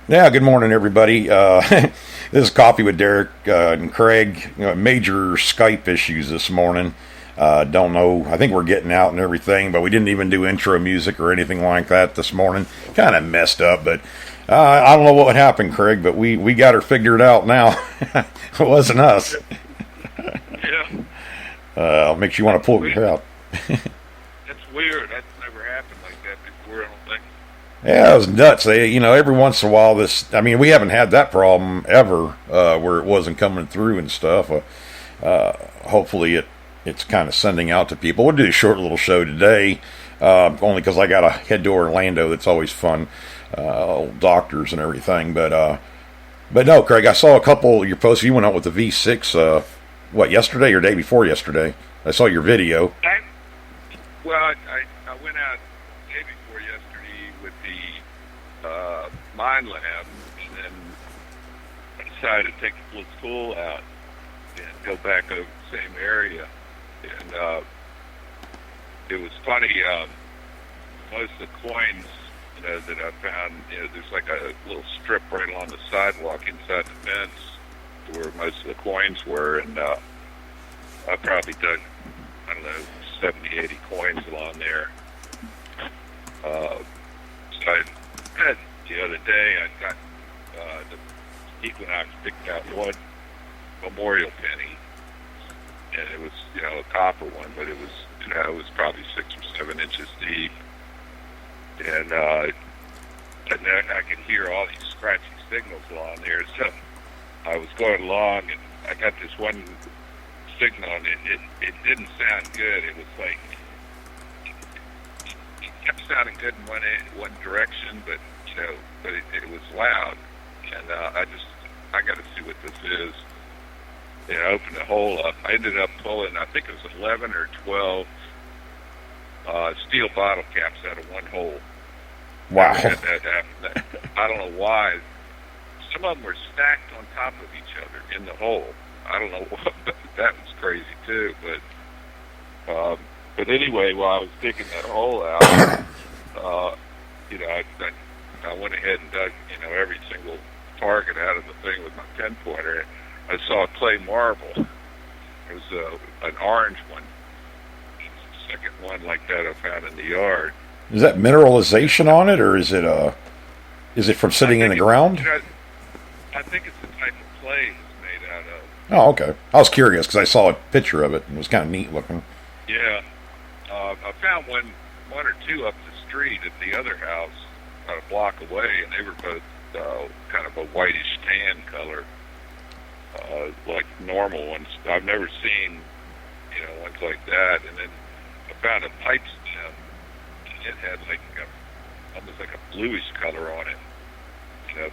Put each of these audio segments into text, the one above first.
Yeah, good morning, everybody. This is Coffee with Derek and Craig. Major Skype issues this morning. Don't know. I think we're getting out and everything, but we didn't even do intro music or anything like that this morning. Kind of messed up, but I don't know what happened, Craig, but we got her figured out now. It wasn't us. Yeah, Makes you want to pull your hair out. that's weird. That's never happened like that before, I don't think. Yeah, it was nuts. Every once in a while, we haven't had that problem ever, where it wasn't coming through and stuff. Hopefully it's kind of sending out to people. We'll do a short little show today, only because I got to head to Orlando. That's always fun, doctors and everything. But no, Craig, I saw a couple of your posts. You went out with the V6, yesterday or day before yesterday? I saw your video. I went out the day before yesterday with the Mind Lab, and then I decided to take the little tool out and go back over the same area. And it was funny, most of the coins, that I found, there's like a little strip right along the sidewalk inside the fence where most of the coins were, and I probably dug, I don't know, 70, 80 coins along there. The other day I got the Equinox picked out one memorial penny, and it was, a copper one, but it was, it was probably 6 or 7 inches deep. And then I could hear all these scratchy signals along there. So I was going along, and I got this one signal, and it didn't sound good. It was like it kept sounding good in one direction, but it was loud. And I got to see what this is. And I opened the hole up. I ended up pulling, I think it was 11 or 12 steel bottle caps out of one hole. Wow. I don't know why. Some of them were stacked on top of each other in the hole. I don't know what, but that was crazy too. But anyway, while I was digging that hole out, I went ahead and dug, every single target out of the thing with my 10-pointer. I saw a clay marble. It was an orange one. It's the second one like that I found in the yard. Is that mineralization on it, or is it from sitting in the ground? I think it's the type of clay it's made out of. Oh, okay. I was curious because I saw a picture of it and it was kind of neat looking. Yeah. I found one or two up the street at the other house about a block away, and they were both kind of a whitish tan color, like normal ones. I've never seen, ones like that. And then I found a pipe stem. It had almost like a bluish color on it,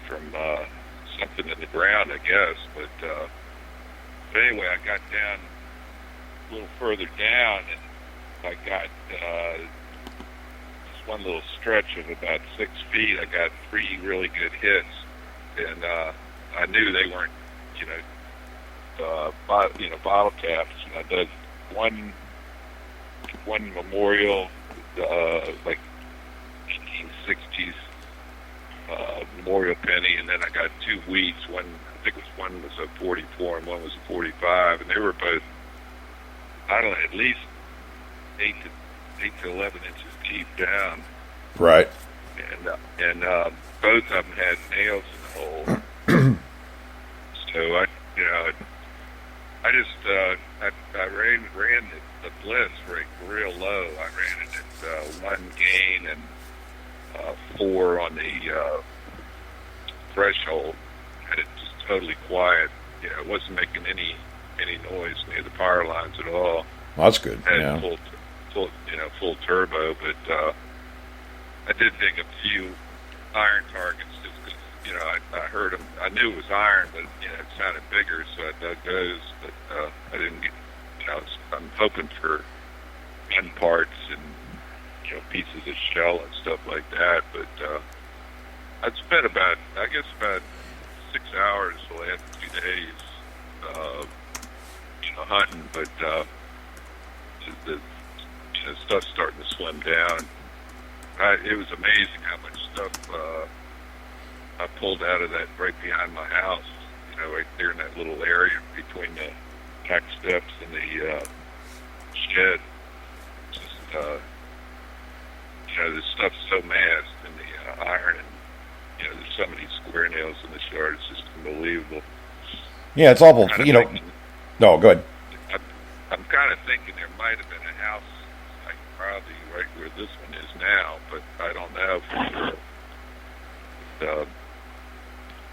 from something in the ground, I guess. But anyway, I got down a little further down, and I got just one little stretch of about 6 feet. I got 3 really good hits, and I knew they weren't, bottle caps. And I dug one memorial, like 1860s memorial penny, and then I got 2 wheats. One, I think one was a 44 and one was a 45, and they were both, I don't know, at least 8 to 11 inches deep down. Right. And both of them had nails in the hole. So I ran the bliss rate real low. I ran it at 1 gain and 4 on the threshold. Had it just totally quiet. It wasn't making any noise near the power lines at all. Well, that's good. Had Yeah. full turbo, but I did dig a few iron targets just because I heard them. I knew it was iron, but it sounded bigger, so I dug those. But I didn't get. I'm hoping for gun parts and pieces of shell and stuff like that. But I'd spent about 6 hours the last 2 days, hunting. But the stuff's starting to slim down. It was amazing how much stuff I pulled out of that right behind my house, right there in that little area between the back steps and the shed. Just, this stuff's so masked in the iron, and there's so many square nails in the yard. It's just unbelievable. Yeah, it's awful. No, go ahead. I'm kind of thinking there might have been a house, like probably right where this one is now, but I don't know for sure.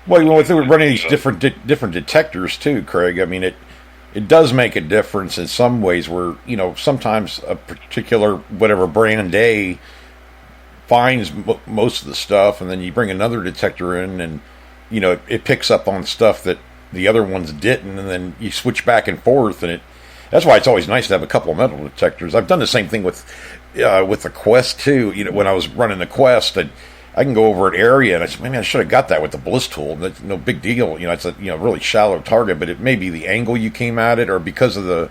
Well, with running these different detectors too, Craig. I mean, it does make a difference in some ways. Where sometimes a particular whatever brand A finds most of the stuff, and then you bring another detector in, and it picks up on stuff that the other ones didn't, and then you switch back and forth, and that's why it's always nice to have a couple of metal detectors. I've done the same thing with the Quest too. When I was running the Quest, I can go over an area, and I said, maybe I should have got that with the Bliss tool. That's no big deal. It's a really shallow target, but it may be the angle you came at it, or because of the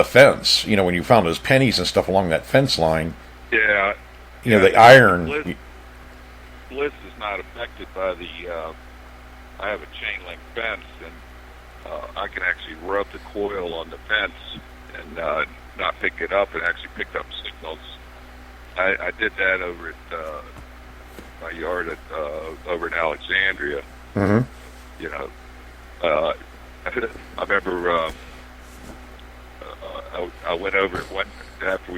fence. When you found those pennies and stuff along that fence line. Yeah. The iron. Bliss is not affected by the. I have a chain link fence, and I can actually rub the coil on the fence and not pick it up, and actually pick up signals. I did that over at my yard over in Alexandria. Mm-hmm. I remember I went over it after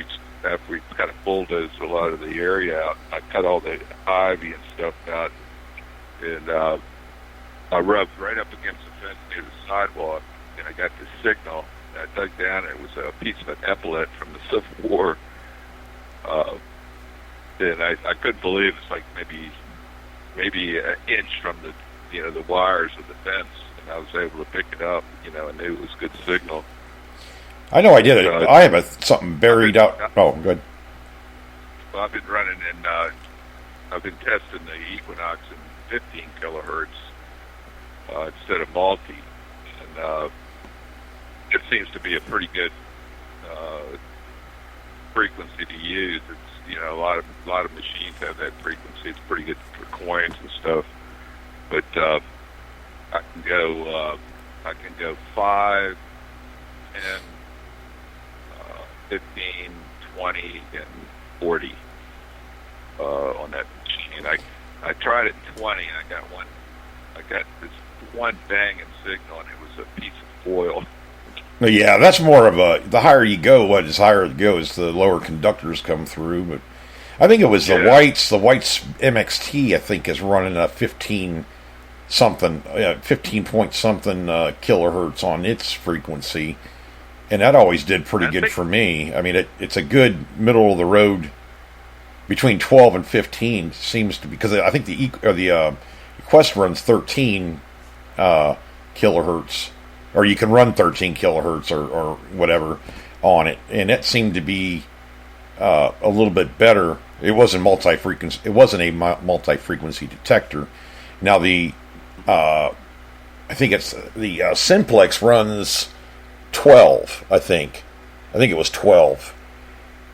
we kind of bulldozed a lot of the area out. I cut all the ivy and stuff out, and I rubbed right up against the fence near the sidewalk, and I got this signal. And I dug down, and it was a piece of an epaulet from the Civil War. And I couldn't believe it's like maybe an inch from the wires of the fence, and I was able to pick it up. I knew it was a good signal. I know I did it. I have something buried out. Oh, good. Well, I've been running, and I've been testing the Equinox in 15 kilohertz instead of multi, and it seems to be a pretty good frequency to use. It's a lot of machines have that frequency. It's pretty good for coins and stuff. But I can go 5, 10, 15, 20, and 40 on that machine. I tried it in 20, and I got this one banging signal, and it was a piece of foil. Yeah, that's more of the higher you go, as higher it goes, the lower conductors come through. But I think it was the White's MXT, I think, is running a 15 point something kilohertz on its frequency. And that always did pretty good for me. I mean, it's a good middle of the road between 12 and 15 seems to be, because I think the Quest runs 13 kilohertz, or you can run 13 kilohertz or whatever on it, and it seemed to be a little bit better. It wasn't multi-frequency. It wasn't a multi-frequency detector. Now I think it's the Simplex runs 12. I think it was 12,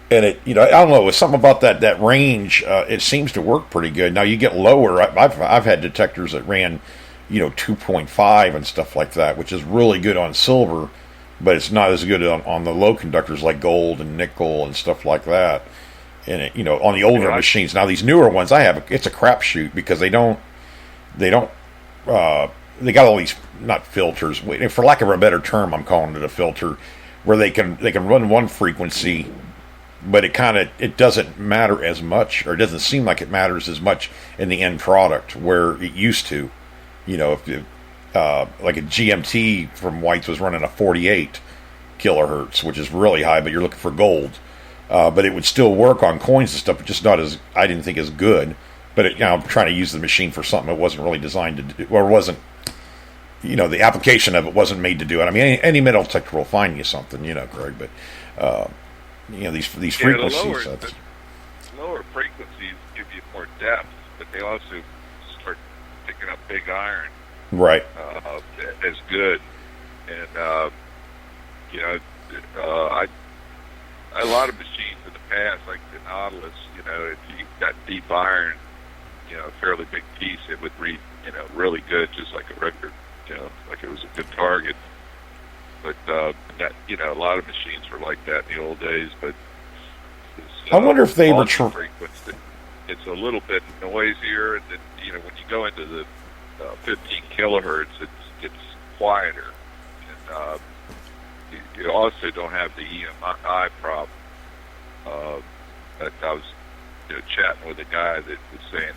and I don't know. It was something about that range. It seems to work pretty good. Now you get lower. I've had detectors that ran 2.5 and stuff like that, which is really good on silver, but it's not as good on the low conductors like gold and nickel and stuff like that. And on the older machines. Now these newer ones it's a crapshoot because they got all these, not filters, for lack of a better term, I'm calling it a filter, where they can run one frequency, but it doesn't matter as much, or it doesn't seem like it matters as much in the end product where it used to. If like a GMT from White's was running a 48 kilohertz, which is really high, but you're looking for gold. But it would still work on coins and stuff, but just not as, I didn't think, as good. But I'm trying to use the machine for something it wasn't really designed to do, or wasn't, the application of it wasn't made to do it. I mean, any metal detector will find you something, Craig. But these frequencies. The lower frequencies give you more depth, but they also start picking up big iron. Right. As good, and a lot of machines in the past, like the Nautilus, if you got deep iron a fairly big piece, it would read, really good, just like a record, like it was a good target. But that, a lot of machines were like that in the old days. But I wonder if they were frequency. It's a little bit noisier, and then, when you go into the 15 kilohertz, it's quieter, and you also don't have the EMI problem. But I was chatting with a guy that was saying,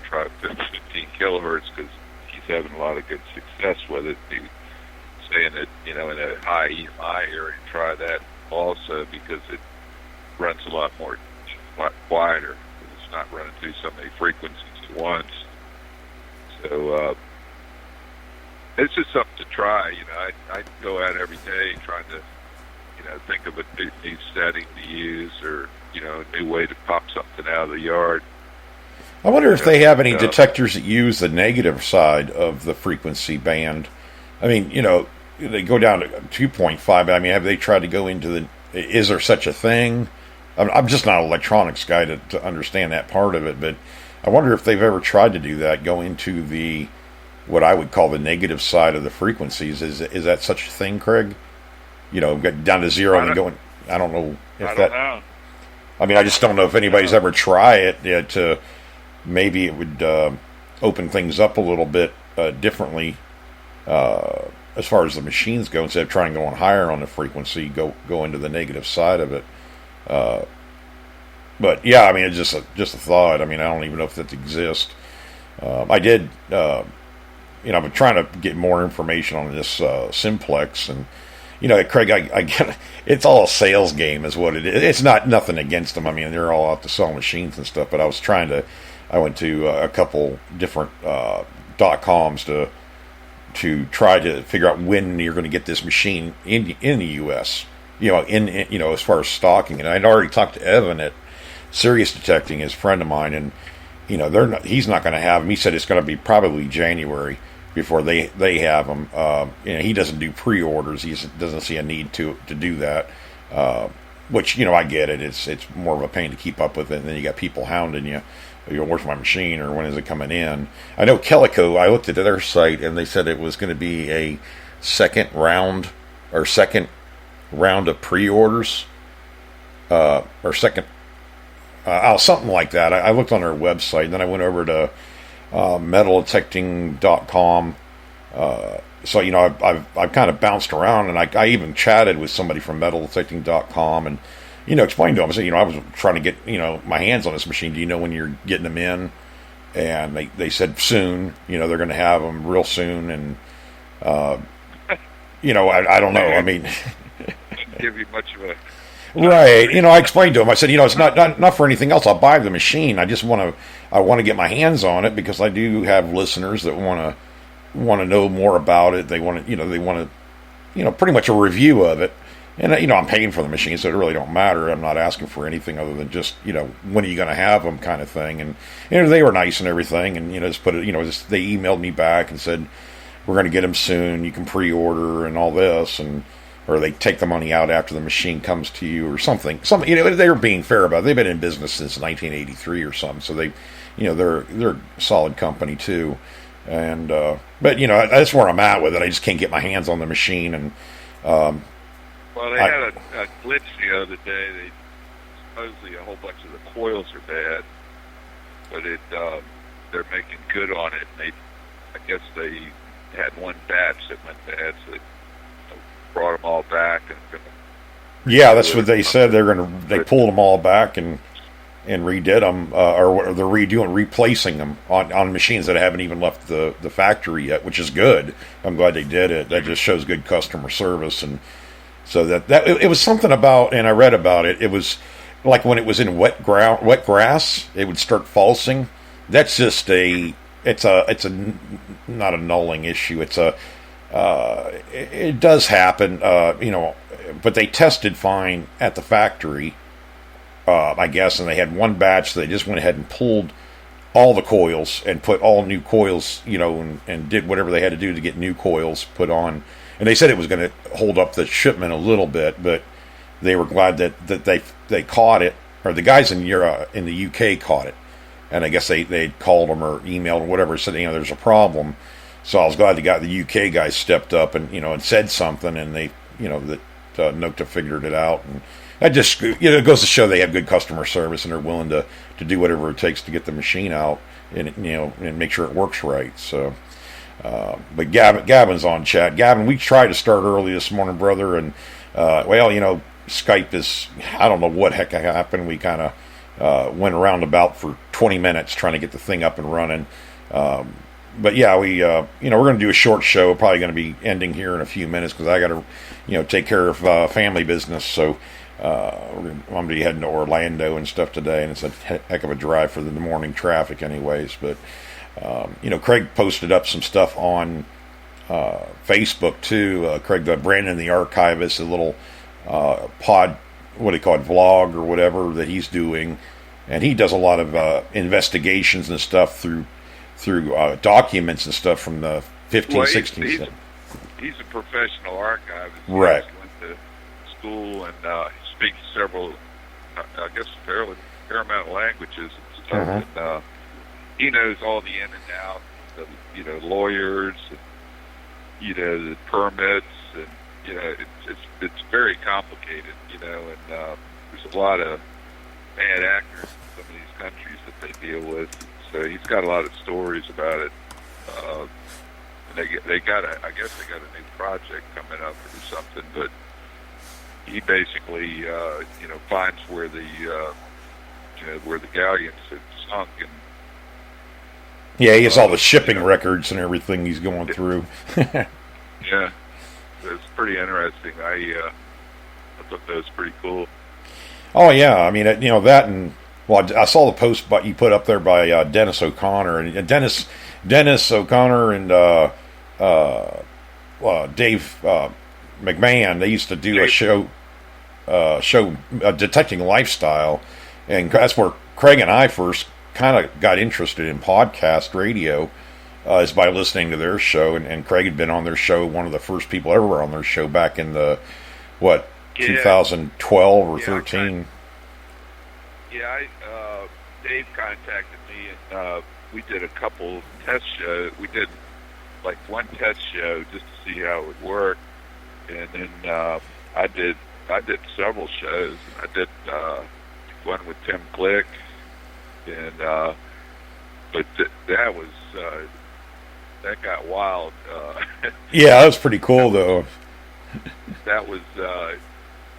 try 15 kilohertz because he's having a lot of good success with it. He was saying that, in a high EMI area, try that also because it runs a lot more quieter. It's not running through so many frequencies at once. So it's just something to try. I go out every day trying to, think of a new setting to use, or a new way to pop something out of the yard. I wonder if they have any detectors that use the negative side of the frequency band. I mean, they go down to 2.5, but I mean, have they tried to go into is there such a thing? I'm just not an electronics guy to understand that part of it, but I wonder if they've ever tried to do that, go into what I would call the negative side of the frequencies. Is that such a thing, Craig? Get down to zero and going. I don't know if I don't know. I mean, I just don't know if anybody's ever tried it to. Maybe it would open things up a little bit differently as far as the machines go. Instead of trying to go on higher on the frequency, go into the negative side of it. But yeah, I mean, it's just a thought. I mean, I don't even know if that exists. I did. I've been trying to get more information on this Simplex, and Craig, I get it. It's all a sales game, is what it is. It's nothing against them. I mean, they're all out to sell machines and stuff. But I went to a couple different .coms to try to figure out when you're going to get this machine in the U.S. As far as stocking. And I'd already talked to Evan at Sirius Detecting, his friend of mine, and he's not going to have them. He said it's going to be probably January before they have them. He doesn't do pre-orders. He doesn't see a need to do that. Which I get it. It's more of a pain to keep up with it. And then you got people hounding you. Where's my machine, or when is it coming in? I know Calico, I looked at their site and they said it was going to be a second round of pre-orders, or second, something like that. I looked on their website, and then I went over to metaldetecting.com. So I've kind of bounced around, and I even chatted with somebody from metaldetecting.com, and explained to them. I said, I was trying to get my hands on this machine. Do you know when you're getting them in? And they said soon. They're going to have them real soon, and I don't know. I mean, give you much of a right. I explained to him. I said, it's not for anything else. I'll buy the machine. I just want to get my hands on it because I do have listeners that want to know more about it. They want to pretty much a review of it. And I'm paying for the machine, so it really don't matter. I'm not asking for anything other than just when are you going to have them, kind of thing. And they were nice and everything, and just put it. They emailed me back and said we're going to get them soon. You can pre-order and all this, or they take the money out after the machine comes to you, or something. They were being fair about it. They've been in business since 1983 or something, so they, they're a solid company too. And but that's where I'm at with it. I just can't get my hands on the machine, and well, they had a glitch the other day. Supposedly a whole bunch of the coils are bad, but they're making good on it. And I guess they had one batch that went bad, so they brought them all back. Yeah, that's what they said. They pulled them all back and redid them, or they're replacing them on machines that haven't even left the factory yet, which is good. I'm glad they did it. That just shows good customer service. And so that it was something about, and I read about it. It was like when it was in wet grass, it would start falsing. That's just it's a not a nulling issue. It does happen, but they tested fine at the factory, I guess, and they had one batch, so they just went ahead and pulled all the coils and put all new coils, and did whatever they had to do to get new coils put on. And they said it was going to hold up the shipment a little bit, but they were glad that they caught it, or the guys in the UK caught it, and I guess they called them or emailed or whatever, said, there's a problem. So I was glad the UK guys stepped up and and said something, and they that Nokta figured it out, and that just it goes to show they have good customer service and they're willing to do whatever it takes to get the machine out and and make sure it works right. So. But Gavin's on chat. Gavin, we tried to start early this morning, brother, and Skype is, I don't know what heck happened. We kind of went around about for 20 minutes trying to get the thing up and running. But yeah, we're going to do a short show. Probably going to be ending here in a few minutes because I got to take care of family business. So I'm going to be heading to Orlando and stuff today, and it's a heck of a drive for the morning traffic, anyways. But Craig posted up some stuff on Facebook too. Craig, Brandon the Archivist, a little pod, what do you call it, vlog or whatever that he's doing, and he does a lot of investigations and stuff through documents and stuff from the 15, 16. He's a professional archivist. Right. He went to school and speaks several, I guess, fair amount of languages and stuff. Mm-hmm. And, he knows all the in and out, the lawyers, and, the permits, and it's very complicated, and there's a lot of bad actors in some of these countries that they deal with. So he's got a lot of stories about it. And they got I guess they got a new project coming up or something, but he basically finds where the galleons had sunk. And yeah, he has all the shipping records and everything he's going through. Yeah, it's pretty interesting. I thought that was pretty cool. Oh yeah, I mean that, and I saw the post you put up there by Dennis O'Connor, and Dennis O'Connor and Dave McMahon. They used to do a show Detecting Lifestyle, and that's where Craig and I first kind of got interested in podcast radio, is by listening to their show, and Craig had been on their show, one of the first people ever on their show back in the 2012 or 13. Dave contacted me, and we did a couple test shows. We did like one test show just to see how it would work, and then I did several shows. I did one with Tim Glick, and but that was that got wild. Yeah, that was pretty cool though. That was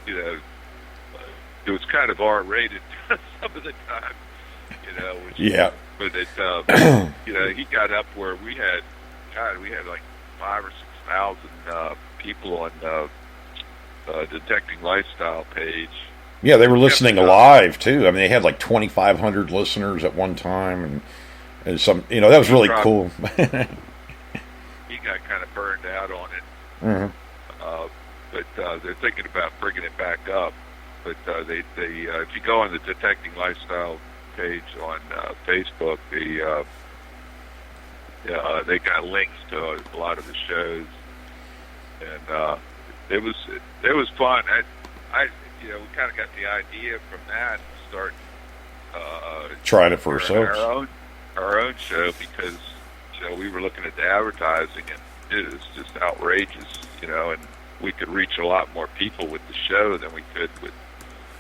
it was kind of R-rated some of the time, which, yeah. But it he got up where we had like 5,000 or 6,000 people on Detecting Lifestyle page. Yeah, they were listening live too. I mean, they had like 2,500 listeners at one time, and some, that was really cool. He got kind of burned out on it, but they're thinking about bringing it back up. But they if you go on the Detecting Lifestyle page on Facebook, they got links to a lot of the shows, and it was fun. We kind of got the idea from that to start trying it for ourselves. Our own show, because we were looking at the advertising, and it was just outrageous, and we could reach a lot more people with the show than we could with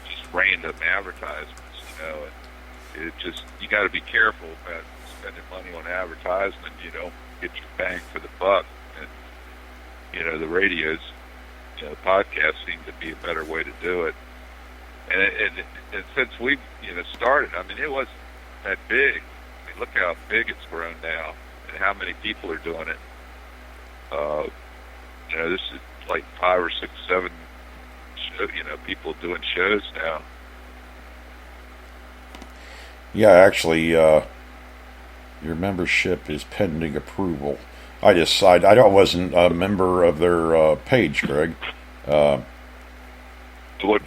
just random advertisements, and it just, you got to be careful about spending money on advertisement. You don't get your bang for the buck, and the radios, podcasts seem to be a better way to do it. And since we started, I mean, it wasn't that big. I mean, look how big it's grown now, and how many people are doing it. This is like 5 or 6, 7 people doing shows now. Yeah, actually, your membership is pending approval. I wasn't a member of their page, Greg. What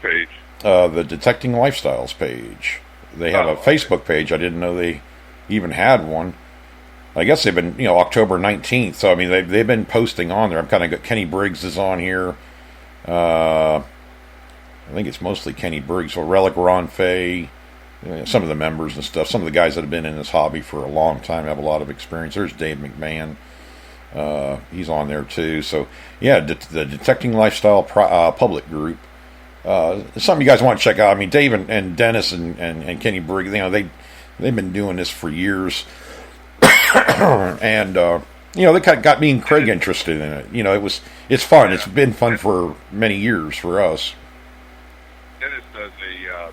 page? The Detecting Lifestyles page. They have a Facebook page. I didn't know they even had one. I guess they've been, October 19th. So, I mean, they've been posting on there. I'm kind of got Kenny Briggs is on here. I think it's mostly Kenny Briggs. So, Relic Ron Fay. some of the members and stuff. Some of the guys that have been in this hobby for a long time have a lot of experience. There's Dave McMahon. He's on there too. So yeah, the Detecting Lifestyle public group. Something you guys want to check out. I mean, Dave and Dennis and Kenny Briggs, they've been doing this for years, and they kind of got me and Craig interested in it. It's fun. It's been fun for many years for us. Dennis does a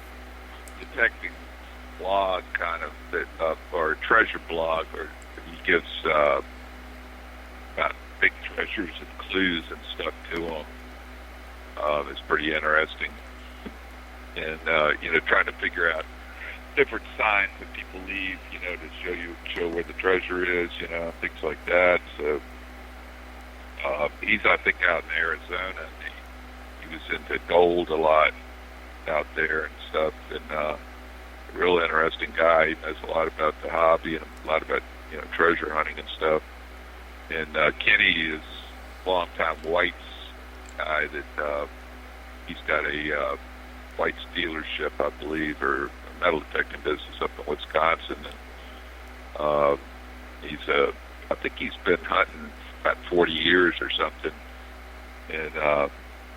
detecting blog kind of or a treasure blog, or he gives about big treasures and clues and stuff to them. It's pretty interesting, and trying to figure out different signs that people leave, to show where the treasure is, things like that. So he's, I think, out in Arizona. And he was into gold a lot out there and stuff, and a real interesting guy. He knows a lot about the hobby and a lot about treasure hunting and stuff. And Kenny is a long-time White's guy that he's got a White's dealership, I believe, or a metal detecting business up in Wisconsin. And I think he's been hunting about 40 years or something, and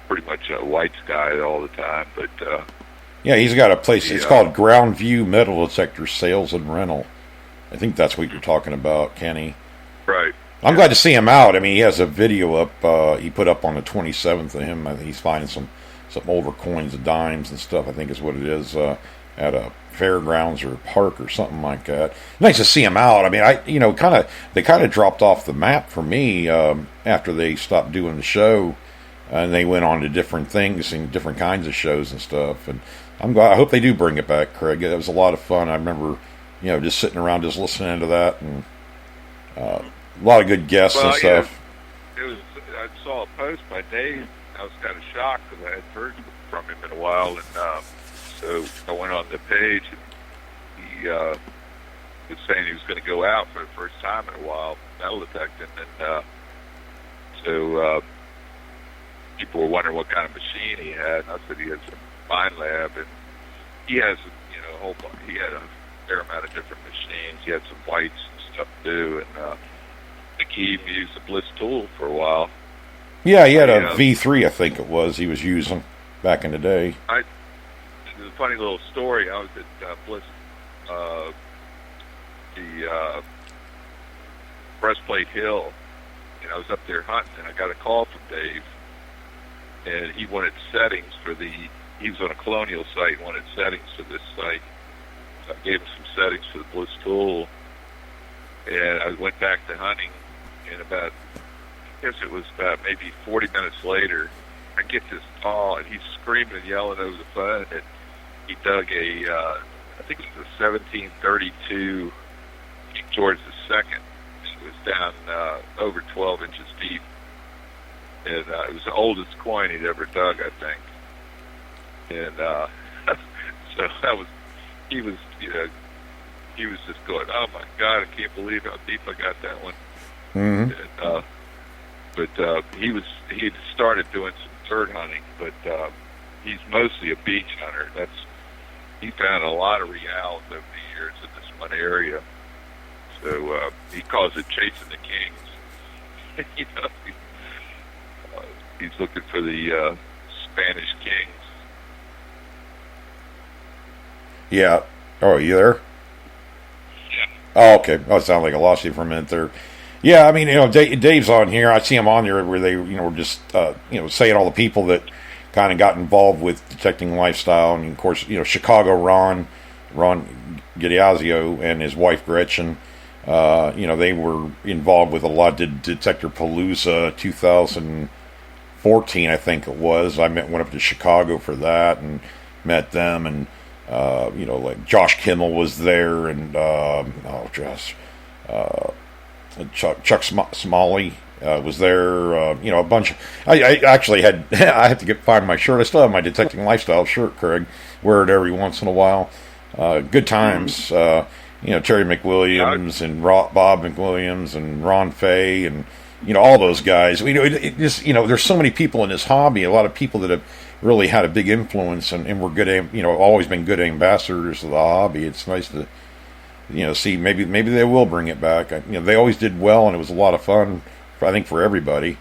pretty much a White's guy all the time. But yeah, he's got a place. It's called Ground View Metal Detector Sales and Rental. I think that's what you're talking about, Kenny. Right. I'm glad to see him out. I mean, he has a video up. He put up on the 27th of him. I think he's finding some older coins of dimes and stuff, I think is what it is, at a fairgrounds or a park or something like that. Nice to see him out. I mean, they kind of dropped off the map for me after they stopped doing the show, and they went on to different things and different kinds of shows and stuff. And I'm glad. I hope they do bring it back, Craig. It was a lot of fun. I remember, just sitting around just listening to that, and a lot of good guests and stuff. Yeah. I saw a post by Dave. I was kind of shocked because I hadn't heard from him in a while, and so I went on the page, and he was saying he was going to go out for the first time in a while, metal detecting, and so people were wondering what kind of machine he had, and I said he had some Fine Lab, and he has he had a fair amount of different machines. He had some Whites and stuff too, and I think he even used a Bliss tool for a while. Yeah, he had a V3, I think it was, he was using back in the day. There's a funny little story. I was at Bliss, the Breastplate Hill, and I was up there hunting, and I got a call from Dave, and he wanted settings he was on a Colonial site and wanted settings for this site. So I gave him some settings for the Bliss tool, and I went back to hunting, and I guess it was about maybe 40 minutes later, I get this call, and he's screaming and yelling over the phone, and he dug I think it was a 1732 King George II. It was down over 12 inches deep, and it was the oldest coin he'd ever dug, I think. And so he was just going, "Oh my God, I can't believe how deep I got that one." Mm-hmm. And, but he had started doing some turd hunting, but he's mostly a beach hunter. He found a lot of reals over the years in this one area. So he calls it chasing the kings. He's looking for the Spanish kings. Yeah. Oh, are you there? Yeah. Oh, okay. Oh, it sounded like I lost you for a minute there. Yeah, I mean, Dave's on here. I see him on there where they, were just, saying all the people that kind of got involved with Detecting Lifestyle, and of course, Chicago Ron Gidiazio and his wife Gretchen. They were involved with a lot of Detector Palooza 2014, I think it was. I went up to Chicago for that and met them, and like Josh Kimmel was there, and Chuck Smalley was there. A bunch. I actually had I had to find my shirt. I still have my Detecting Lifestyle shirt, Craig. Wear it every once in a while. Good times. Terry McWilliams and Bob McWilliams and Ron Fay and all those guys. There's so many people in this hobby. A lot of people that have really had a big influence, and we're good, always been good ambassadors of the hobby. It's nice to, see maybe they will bring it back. They always did well, and it was a lot of fun, I think, for everybody.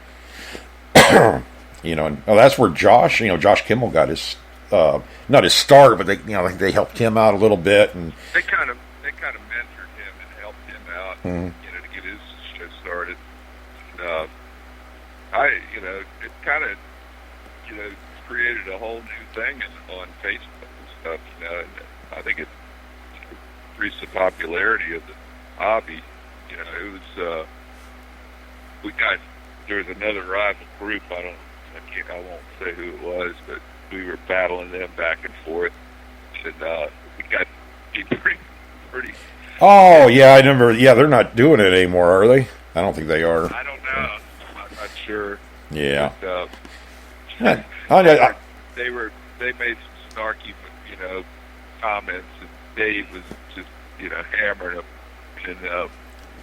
And that's where Josh Kimmel got his, not his start, but they helped him out a little bit, and they kind of mentored him and helped him out, to get his show started. And, it kind of, created a whole new thing on Facebook and stuff, and I think it increased the popularity of the hobby. It was, there was another rival group, I won't say who it was, but we were battling them back and forth, and we got pretty. Oh yeah, I remember. Yeah, they're not doing it anymore, are they? I don't think they are. I don't know. I'm not sure. Yeah. But, they made some snarky, comments, and Dave was just, hammering them, and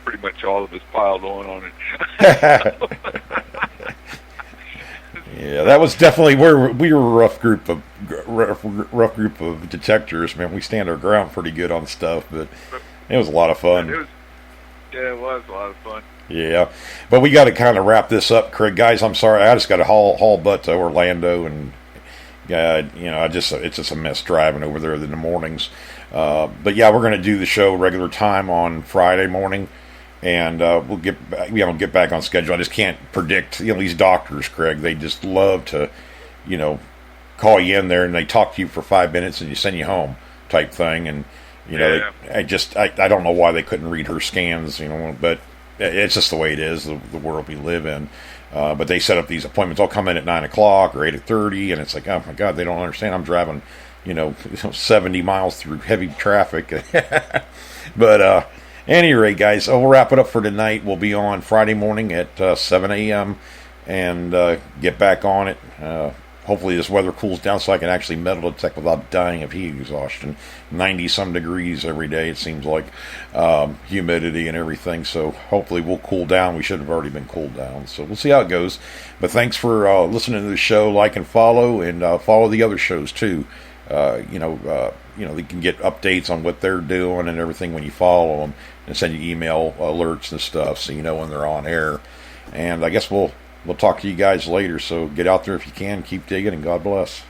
pretty much all of us piled on it. Yeah, that was definitely where we were a rough group of detectors. Man, we stand our ground pretty good on stuff, but it was a lot of fun. It was a lot of fun. Yeah, but we got to kind of wrap this up, Craig. Guys, I'm sorry, I just got to haul butt to Orlando, and it's just a mess driving over there in the mornings. But yeah, we're going to do the show regular time on Friday morning. And we'll get back on schedule. I just can't predict, these doctors, Craig. They just love to, call you in there and they talk to you for 5 minutes and you send you home type thing. And, I don't know why they couldn't read her scans, but it's just the way it is, the world we live in. But they set up these appointments. I'll come in at 9 o'clock or 8:30, and it's like, oh my God, they don't understand. I'm driving, 70 miles through heavy traffic. But, any rate, guys, we'll wrap it up for tonight. We'll be on Friday morning at 7 a.m. and get back on it. Hopefully this weather cools down so I can actually metal detect without dying of heat exhaustion. 90-some degrees every day, it seems like. Humidity and everything. So hopefully we'll cool down. We should have already been cooled down. So we'll see how it goes. But thanks for listening to the show. Like and follow. And follow the other shows, too. They can get updates on what they're doing and everything when you follow them, and send you email alerts and stuff so you know when they're on air. And I guess we'll talk to you guys later. So get out there if you can, keep digging, and God bless.